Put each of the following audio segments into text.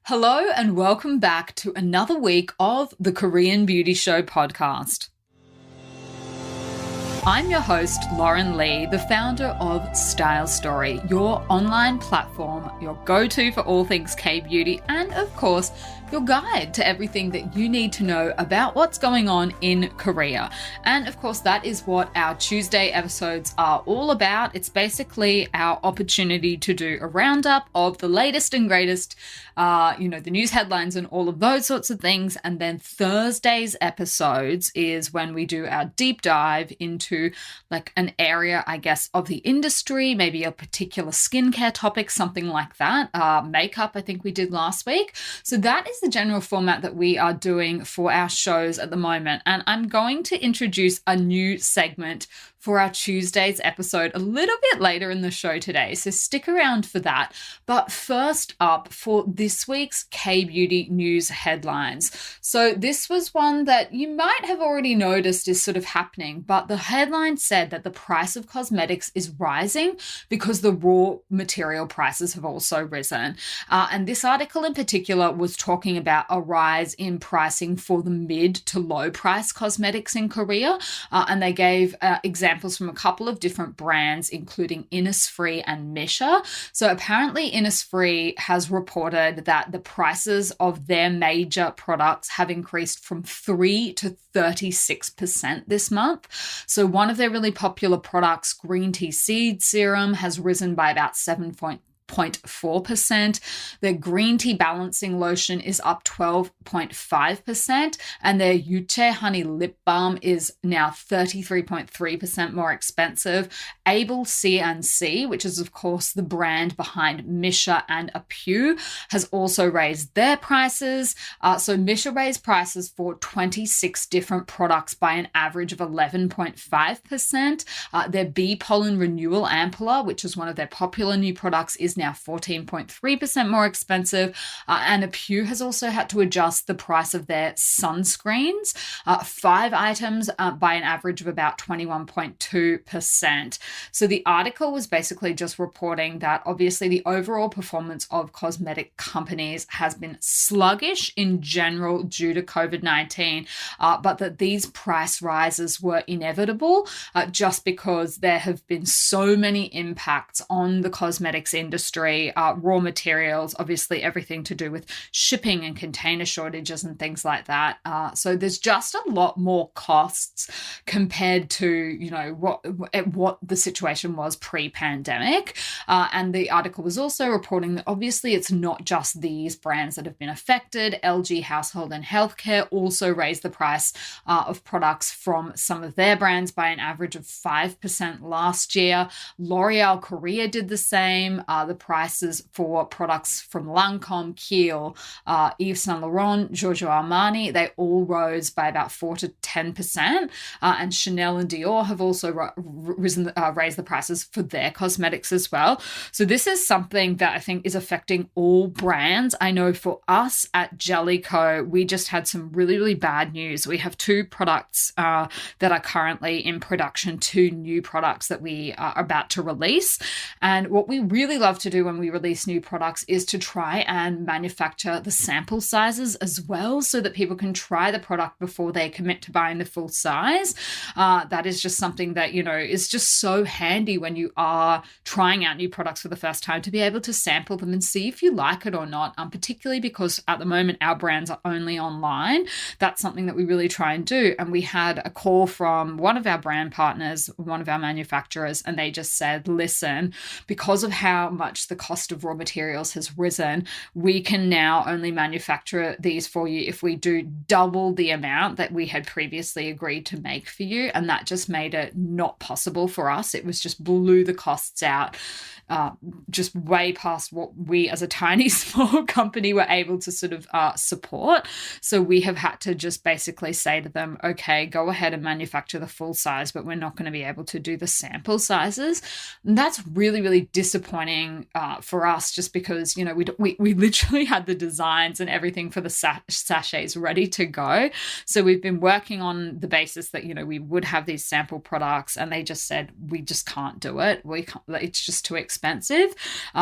Hello and welcome back to another week of the Korean Beauty Show podcast. I'm your host, Lauren Lee, the founder of Style Story, your online platform, your go-to for all things K-beauty, and of course, your guide to everything that you need to know about what's going on in Korea. And of course, that is what our Tuesday episodes are all about. It's basically our opportunity to do a roundup of the latest and greatest, the news headlines and all of those sorts of things. And then Thursday's episodes is when we do our deep dive into like an area, I guess, of the industry, maybe a particular skincare topic, something like that. Makeup, I think we did last week. So that is the general format that we are doing for our shows at the moment. And I'm going to introduce a new segment for our Tuesday's episode a little bit later in the show today. So stick around for that. But first up for this week's K-beauty news headlines. So this was one that you might have already noticed is sort of happening, but the headline said that the price of cosmetics is rising because the raw material prices have also risen. And this article in particular was talking about a rise in pricing for the mid to low price cosmetics in Korea. And they gave examples from a couple of different brands, including Innisfree and Missha. So apparently Innisfree has reported that the prices of their major products have increased from 3 to 36% this month. So one of their really popular products, green tea seed serum, has risen by about 7.4%. Their green tea balancing lotion is up 12.5%, and their Yuche honey lip balm is now 33.3% more expensive. APLB, which is of course the brand behind Missha and APU, has also raised their prices. So Missha raised prices for 26 different products by an average of 11.5%. Their bee pollen renewal ampulla, which is one of their popular new products, is now 14.3% more expensive. And APU has also had to adjust the price of their sunscreens, 5 items by an average of about 21.2%. So the article was basically just reporting that obviously the overall performance of cosmetic companies has been sluggish in general due to COVID-19, but that these price rises were inevitable just because there have been so many impacts on the cosmetics industry, raw materials, obviously everything to do with shipping and container shortages and things like that. So there's just a lot more costs compared to, what the situation was pre-pandemic. And the article was also reporting that obviously it's not just these brands that have been affected. LG Household and Healthcare also raised the price of products from some of their brands by an average of 5% last year. L'Oreal Korea did the same. The prices for products from Lancome, Kiehl, Yves Saint Laurent, Giorgio Armani, they all rose by about 4 to 10%. And Chanel and Dior have also raised the prices for their cosmetics as well. So this is something that I think is affecting all brands. I know for us at Jellicoe, we just had some really, really bad news. We have 2 products that are currently in production, 2 new products that we are about to release. And what we really love to do when we release new products is to try and manufacture the sample sizes as well so that people can try the product before they commit to buying the full size. That is just something that, is just so handy when you are trying out new products for the first time to be able to sample them and see if you like it or not, particularly because at the moment our brands are only online. That's something that we really try and do. And we had a call from one of our brand partners, one of our manufacturers, and they just said, listen, because of how much the cost of raw materials has risen, we can now only manufacture these for you if we do double the amount that we had previously agreed to make for you. And that just made it not possible for us. It was just blew the costs out. Just way past what we as a tiny small company were able to sort of support. So we have had to just basically say to them, okay, go ahead and manufacture the full size, but we're not going to be able to do the sample sizes. And that's really, really disappointing frustrating for us, just because, you know, we literally had the designs and everything for the sachets ready to go. So we've been working on the basis that, you know, we would have these sample products, and they just said, we just can't do it. It's just too expensive.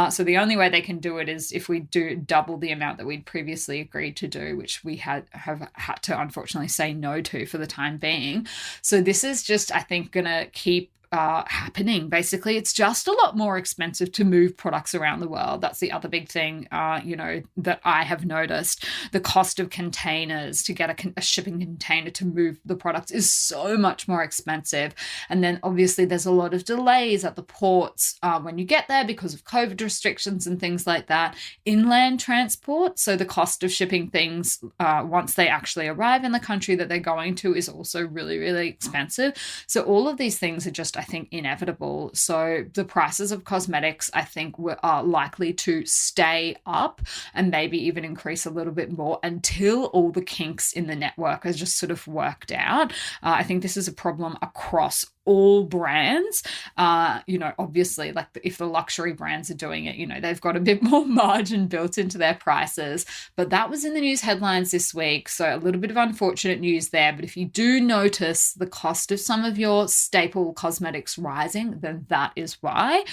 So the only way they can do it is if we do double the amount that we'd previously agreed to do, which we have had to unfortunately say no to for the time being. So this is just, I think, going to keep happening. Basically, it's just a lot more expensive to move products around the world. That's the other big thing, you know, that I have noticed. The cost of containers to get a shipping container to move the products is so much more expensive. And then obviously there's a lot of delays at the ports when you get there because of COVID restrictions and things like that. Inland transport, so the cost of shipping things once they actually arrive in the country that they're going to is also really, really expensive. So all of these things are just, I think, inevitable. So the prices of cosmetics, I think, are likely to stay up and maybe even increase a little bit more until all the kinks in the network are just sort of worked out. I think this is a problem across all brands. You know, obviously, like if the luxury brands are doing it, you know, they've got a bit more margin built into their prices. But that was in the news headlines this week. So a little bit of unfortunate news there. But if you do notice the cost of some of your staple cosmetics rising, then that is why.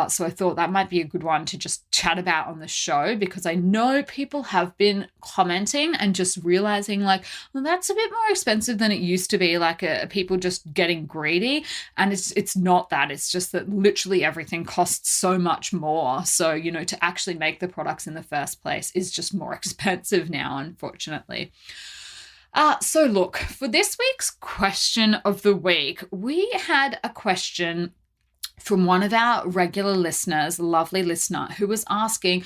So I thought that might be a good one to just chat about on the show, because I know people have been commenting and just realizing like, well, that's a bit more expensive than it used to be, like people just getting greedy. And it's not that. It's just that literally everything costs so much more. So, you know, to actually make the products in the first place is just more expensive now, unfortunately. So look, for this week's question of the week, we had a question from one of our regular listeners, lovely listener, who was asking,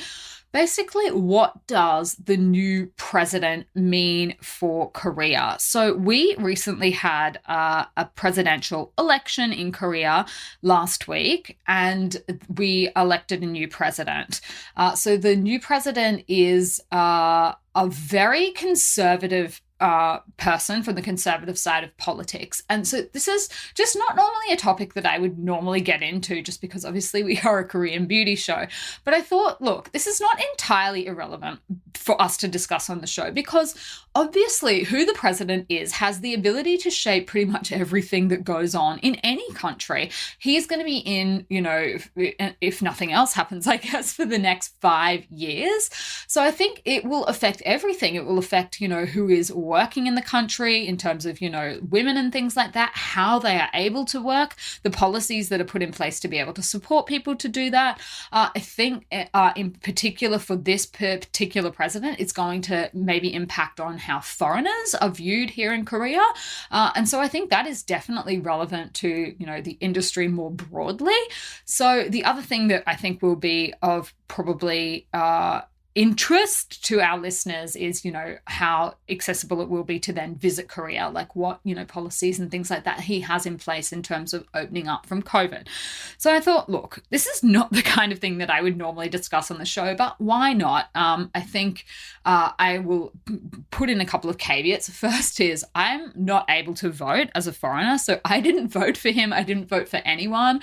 basically, what does the new president mean for Korea? So we recently had a presidential election in Korea last week, and we elected a new president. So the new president is a very conservative person from the conservative side of politics. And so this is just not normally a topic that I would normally get into, just because obviously we are a Korean beauty show. But I thought, look, this is not entirely irrelevant for us to discuss on the show, because obviously who the president is has the ability to shape pretty much everything that goes on in any country. He's going to be in, you know, if nothing else happens, I guess, for the next 5 years. So I think it will affect everything. It will affect, you know, who is working in the country in terms of, you know, women and things like that, how they are able to work, the policies that are put in place to be able to support people to do that. I think in particular for this particular president, it's going to maybe impact on how foreigners are viewed here in Korea. And so I think that is definitely relevant to, you know, the industry more broadly. So the other thing that I think will be of probably interest to our listeners is, you know, how accessible it will be to then visit Korea, like what, you know, policies and things like that he has in place in terms of opening up from COVID. So I thought, look, this is not the kind of thing that I would normally discuss on the show, but why not? I think I will put in a couple of caveats. First is I'm not able to vote as a foreigner, so I didn't vote for him. I didn't vote for anyone.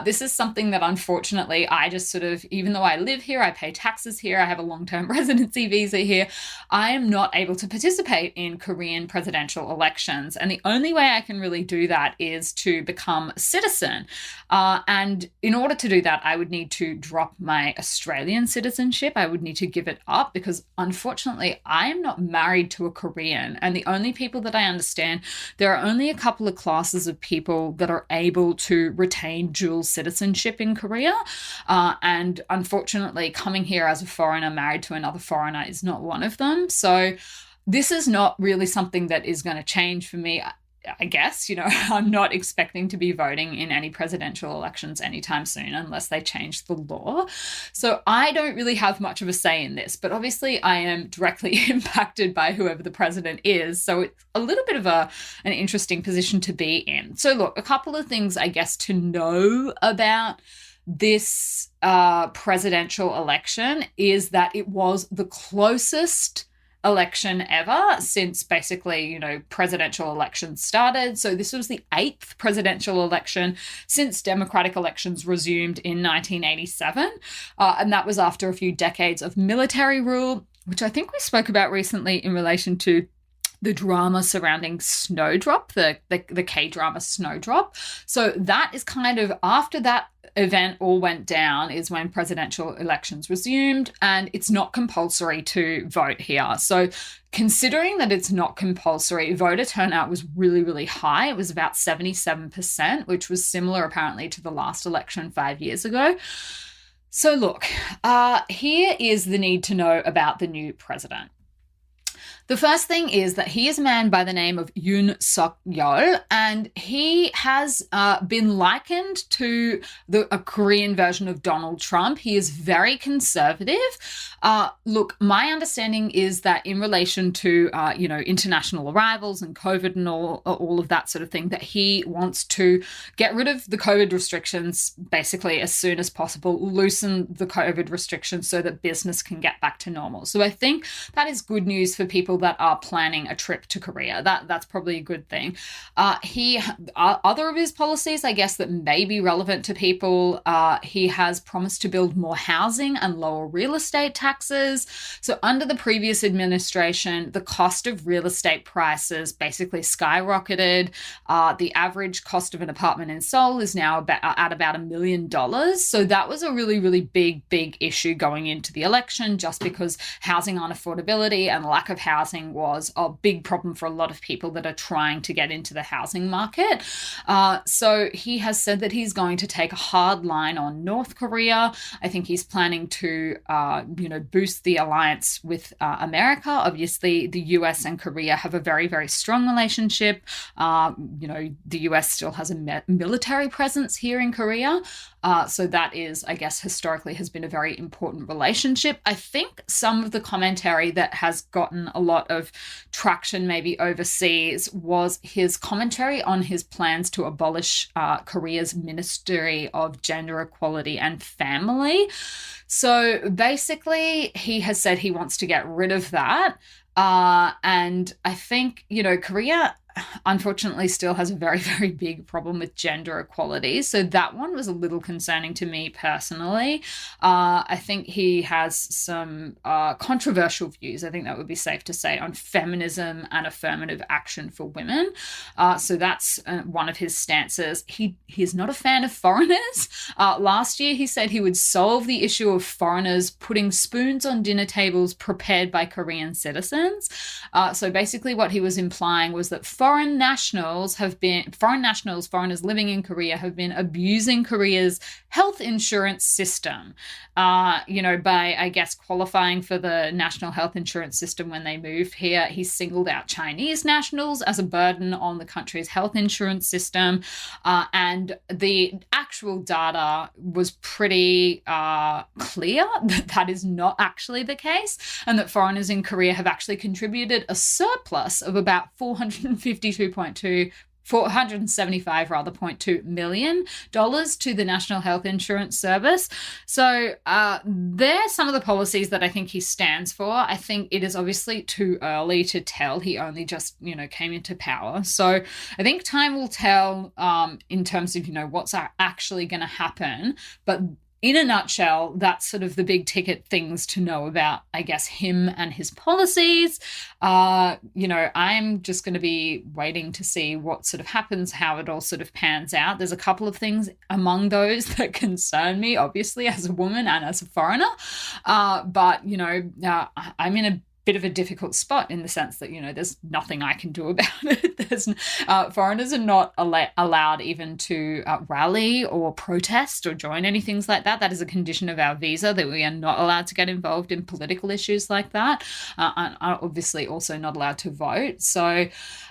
This is something that unfortunately I just sort of, even though I live here, I pay taxes here, I have a long-term residency visa here, I am not able to participate in Korean presidential elections. And the only way I can really do that is to become a citizen. And in order to do that, I would need to drop my Australian citizenship. I would need to give it up because unfortunately, I am not married to a Korean. And the only people that I understand, there are only a couple of classes of people that are able to retain dual citizenship in Korea. And unfortunately, coming here as a foreigner married to another foreigner is not one of them. So this is not really something that is going to change for me. I guess, you know, I'm not expecting to be voting in any presidential elections anytime soon unless they change the law. So I don't really have much of a say in this, but obviously I am directly impacted by whoever the president is. So it's a little bit of an interesting position to be in. So look, a couple of things, I guess, to know about this presidential election is that it was the closest election ever since basically, presidential elections started. So this was the 8th presidential election since democratic elections resumed in 1987. And that was after a few decades of military rule, which I think we spoke about recently in relation to the drama surrounding Snowdrop, the K-drama Snowdrop. So that is kind of after that event all went down is when presidential elections resumed, and it's not compulsory to vote here. So considering that it's not compulsory, voter turnout was really, really high. It was about 77%, which was similar apparently to the last election 5 years ago. So look, here is the need to know about the new president. The first thing is that he is a man by the name of Yoon Suk-yeol, and he has been likened to a Korean version of Donald Trump. He is very conservative. Look, my understanding is that in relation to, international arrivals and COVID and all of that sort of thing, that he wants to get rid of the COVID restrictions basically as soon as possible, loosen the COVID restrictions so that business can get back to normal. So I think that is good news for people that are planning a trip to Korea. That's probably a good thing. Other of his policies, I guess, that may be relevant to people, he has promised to build more housing and lower real estate taxes. So under the previous administration, the cost of real estate prices basically skyrocketed. The average cost of an apartment in Seoul is now at about $1 million. So that was a really, really big issue going into the election, just because housing unaffordability and lack of housing was a big problem for a lot of people that are trying to get into the housing market. So he has said that he's going to take a hard line on North Korea. I think he's planning to, boost the alliance with America. Obviously, the US and Korea have a very, very strong relationship. The US still has a military presence here in Korea. So that is, I guess, historically has been a very important relationship. I think some of the commentary that has gotten a lot of traction maybe overseas was his commentary on his plans to abolish Korea's Ministry of Gender Equality and Family. So basically, he has said he wants to get rid of that. And I think, Korea unfortunately still has a very, very big problem with gender equality. So that one was a little concerning to me personally. I think he has some controversial views, I think that would be safe to say, on feminism and affirmative action for women. So that's one of his stances. He's not a fan of foreigners. Last year, he said he would solve the issue of foreigners putting spoons on dinner tables prepared by Korean citizens. So basically what he was implying was that foreigners living in Korea have been abusing Korea's health insurance system, by, I guess, qualifying for the national health insurance system when they move here. He singled out Chinese nationals as a burden on the country's health insurance system. And the actual data was pretty clear that that is not actually the case, and that foreigners in Korea have actually contributed a surplus of about $475.2 million to the National Health Insurance Service. So there's some of the policies that I think he stands for. I think it is obviously too early to tell. He only just, came into power. So I think time will tell in terms of, what's actually going to happen. But in a nutshell, that's sort of the big ticket things to know about, I guess, him and his policies. I'm just going to be waiting to see what sort of happens, how it all sort of pans out. There's a couple of things among those that concern me, obviously, as a woman and as a foreigner. But I'm in a bit of a difficult spot in the sense that, there's nothing I can do about it. Foreigners are not allowed even to rally or protest or join any things like that. That is a condition of our visa, that we are not allowed to get involved in political issues like that. And are obviously also not allowed to vote. So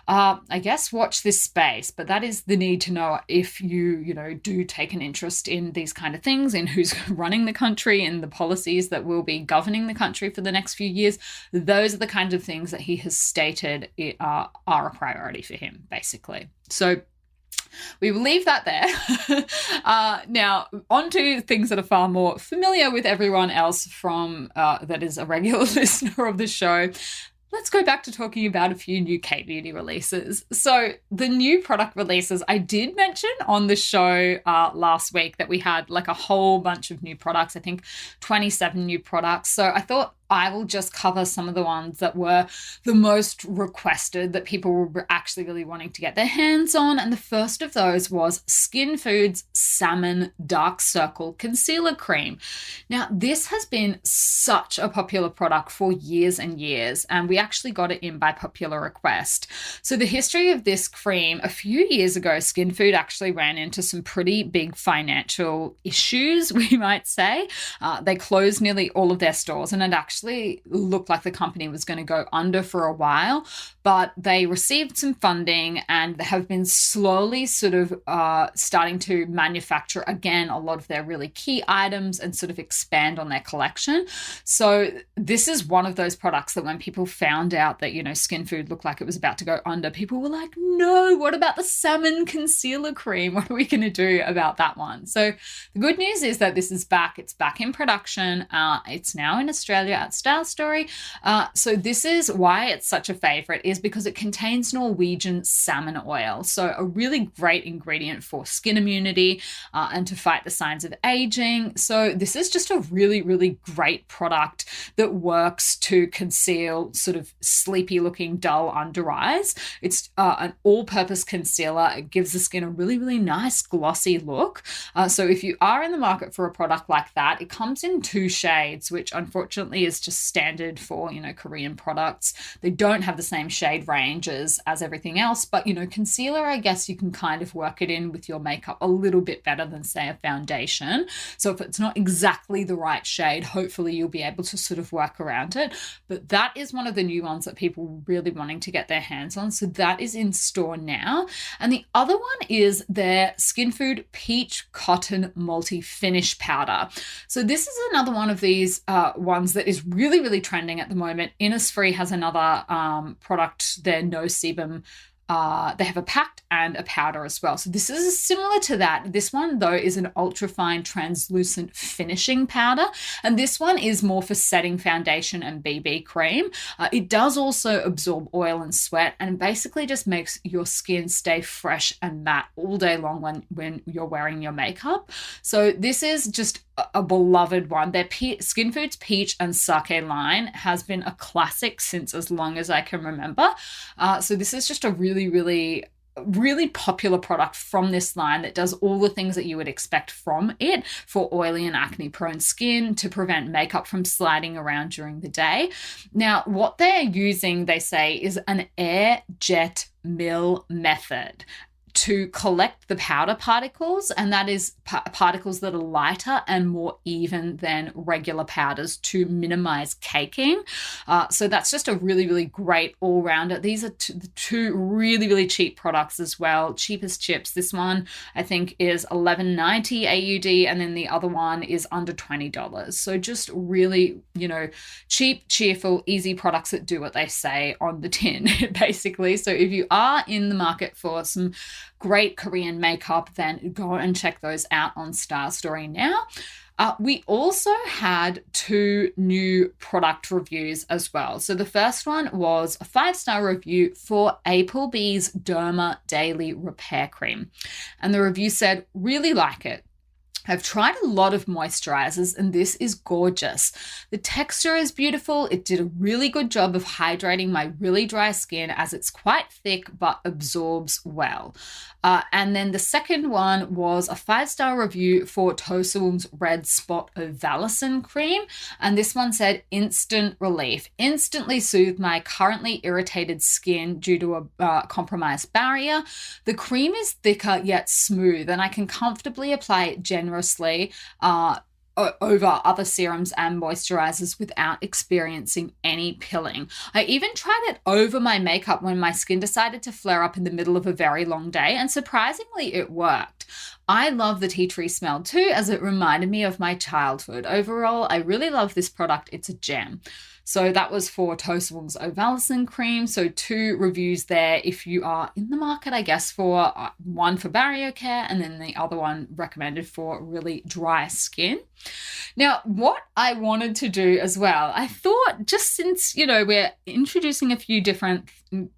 I guess watch this space, but that is the need to know if you do take an interest in these kind of things, in who's running the country and the policies that will be governing the country for the next few years. Those are the kinds of things that he has stated are a priority for him, basically. So we will leave that there. Now, on to things that are far more familiar with everyone else from that is a regular listener of the show. let's go back to talking about a few new KBeauty releases. So the new product releases, I did mention on the show last week that we had like a whole bunch of new products, I think 27 new products. So I thought I will just cover some of the ones that were the most requested, that people were actually really wanting to get their hands on. And the first of those was Skinfood's Salmon Dark Circle Concealer Cream. Now, this has been such a popular product for years and years, and we actually got it in by popular request. So the history of this cream, a few years ago, Skinfood actually ran into some pretty big financial issues, we might say. They closed nearly all of their stores, and it actually looked like the company was going to go under for a while, but they received some funding and have been slowly sort of starting to manufacture again a lot of their really key items and sort of expand on their collection. So this is one of those products that when people found out that, Skinfood looked like it was about to go under, people were like, no, what about the salmon concealer cream? What are we going to do about that one? So the good news is that this is back. It's back in production. It's now in Australia at Style Story. So this is why it's such a favorite, is because it contains Norwegian salmon oil. So a really great ingredient for skin immunity and to fight the signs of aging. So this is just a really, really great product that works to conceal sort of sleepy looking dull under eyes. It's an all-purpose concealer. It gives the skin a really, really nice glossy look. So if you are in the market for a product like that, it comes in 2 shades, which unfortunately is just standard for, Korean products. They don't have the same shade ranges as everything else, but, concealer, I guess you can kind of work it in with your makeup a little bit better than, say, a foundation. So if it's not exactly the right shade, hopefully you'll be able to sort of work around it. But that is one of the new ones that people are really wanting to get their hands on. So that is in store now. And the other one is their Skinfood Peach Cotton Multi-Finish Powder. So this is another one of these ones that is really, really trending at the moment. Innisfree has another product, their No Sebum. They have a packed and a powder as well. So this is similar to that. This one, though, is an ultra-fine translucent finishing powder. And this one is more for setting foundation and BB cream. It does also absorb oil and sweat and basically just makes your skin stay fresh and matte all day long when you're wearing your makeup. So this is just a beloved one. Their Skinfood's Peach and Sake line has been a classic since as long as I can remember. So this is just a really, really, really popular product from this line that does all the things that you would expect from it for oily and acne prone skin, to prevent makeup from sliding around during the day. Now, what they're using, they say, is an air jet mill method to collect the powder particles, and that is particles that are lighter and more even than regular powders to minimize caking. So that's just a really, really great all-rounder. These are two really, really cheap products as well. Cheapest chips. This one, I think, is $11.90 AUD, and then the other one is under $20. So just really, cheap, cheerful, easy products that do what they say on the tin, basically. So if you are in the market for some great Korean makeup, then go and check those out on Star Story now. We also had 2 new product reviews as well. So the first one was a 5-star review for APLB's Derma Daily Repair Cream. And the review said, really like it. I've tried a lot of moisturizers and this is gorgeous. The texture is beautiful. It did a really good job of hydrating my really dry skin, as it's quite thick but absorbs well. And then the second one was a 5-star review for Tosowoong's Red Spot Ovalicin cream. And this one said, instant relief. Instantly soothed my currently irritated skin due to a compromised barrier. The cream is thicker yet smooth, and I can comfortably apply it generously over other serums and moisturizers without experiencing any pilling. I even tried it over my makeup when my skin decided to flare up in the middle of a very long day, and surprisingly it worked. I love the tea tree smell too, as it reminded me of my childhood. Overall, I really love this product. It's a gem. So that was for Tosowoong's Ovalicin cream. So 2 reviews there if you are in the market, I guess, for one for barrier care and then the other one recommended for really dry skin. Now, what I wanted to do as well, I thought just since, we're introducing a few different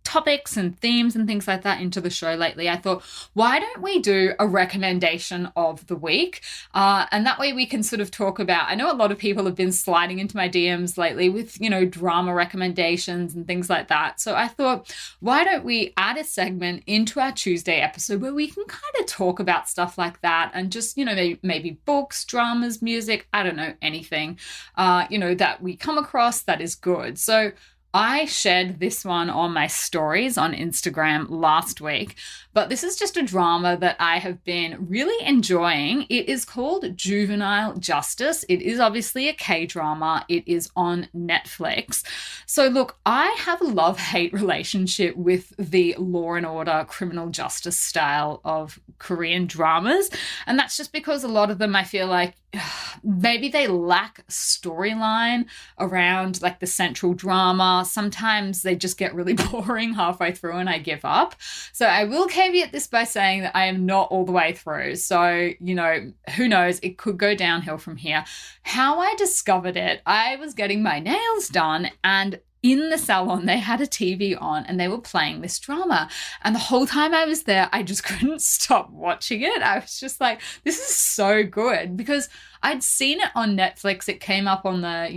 topics and themes and things like that into the show lately, I thought, why don't we do a recommendation of the week? And that way we can sort of talk about, I know a lot of people have been sliding into my DMs lately with, drama recommendations and things like that. So I thought, why don't we add a segment into our Tuesday episode where we can kind of talk about stuff like that and just, maybe books, dramas, music, I don't know, anything, that we come across that is good. So I shared this one on my stories on Instagram last week, but this is just a drama that I have been really enjoying. It is called Juvenile Justice. It is obviously a K-drama. It is on Netflix. So look, I have a love-hate relationship with the Law and Order criminal justice style of Korean dramas, and that's just because a lot of them I feel like maybe they lack storyline around like the central drama. Sometimes they just get really boring halfway through and I give up. So I will caveat this by saying that I am not all the way through. So, who knows? It could go downhill from here. How I discovered it, I was getting my nails done and in the salon, they had a TV on and they were playing this drama. And the whole time I was there, I just couldn't stop watching it. I was just like, this is so good, because I'd seen it on Netflix. It came up on the,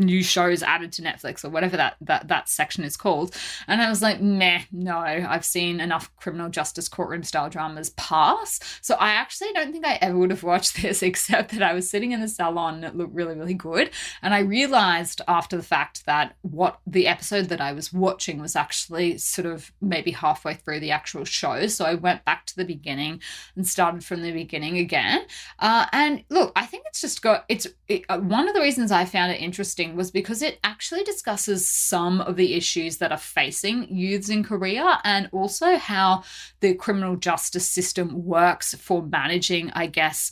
new shows added to Netflix or whatever that section is called. And I was like, meh, no, I've seen enough criminal justice courtroom style dramas pass. So I actually don't think I ever would have watched this, except that I was sitting in the salon and it looked really, really good. And I realized after the fact that what the episode that I was watching was actually sort of maybe halfway through the actual show. So I went back to the beginning and started from the beginning again. And look, I think it's just one of the reasons I found it interesting was because it actually discusses some of the issues that are facing youths in Korea, and also how the criminal justice system works for managing, I guess,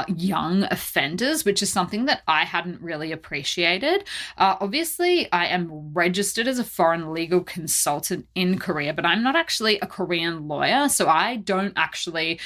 young offenders, which is something that I hadn't really appreciated. Obviously, I am registered as a foreign legal consultant in Korea, but I'm not actually a Korean lawyer. So I don't actually,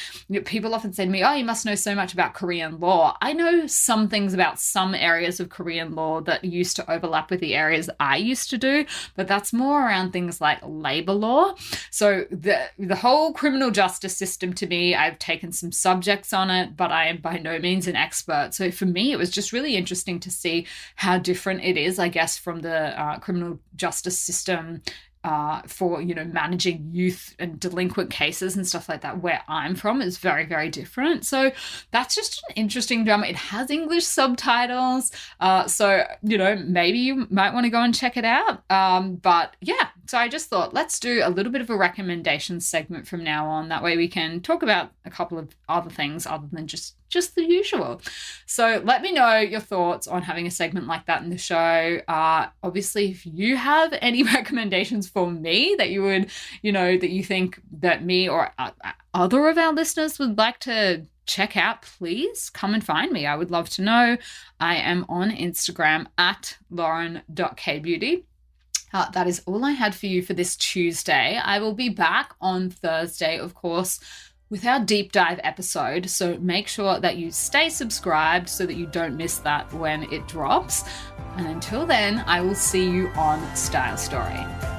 people often say to me, oh, you must know so much about Korean law. I know some things about some areas of Korean law that used to overlap with the areas I used to do, but that's more around things like labor law. So the whole criminal justice system, to me, I've taken some subjects on it, but I am by no means an expert. So for me, it was just really interesting to see how different it is, I guess, from the criminal justice system for, managing youth and delinquent cases and stuff like that. Where I'm from is very, very different. So that's just an interesting drama. It has English subtitles. So, maybe you might want to go and check it out. But yeah, so I just thought, let's do a little bit of a recommendation segment from now on. That way we can talk about a couple of other things other than just the usual. So let me know your thoughts on having a segment like that in the show. Obviously, if you have any recommendations for me that you would, that you think that me or other of our listeners would like to check out, please come and find me. I would love to know. I am on Instagram at lauren.kbeauty. That is all I had for you for this Tuesday. I will be back on Thursday, of course, with our deep dive episode. So make sure that you stay subscribed so that you don't miss that when it drops. And until then, I will see you on Style Story.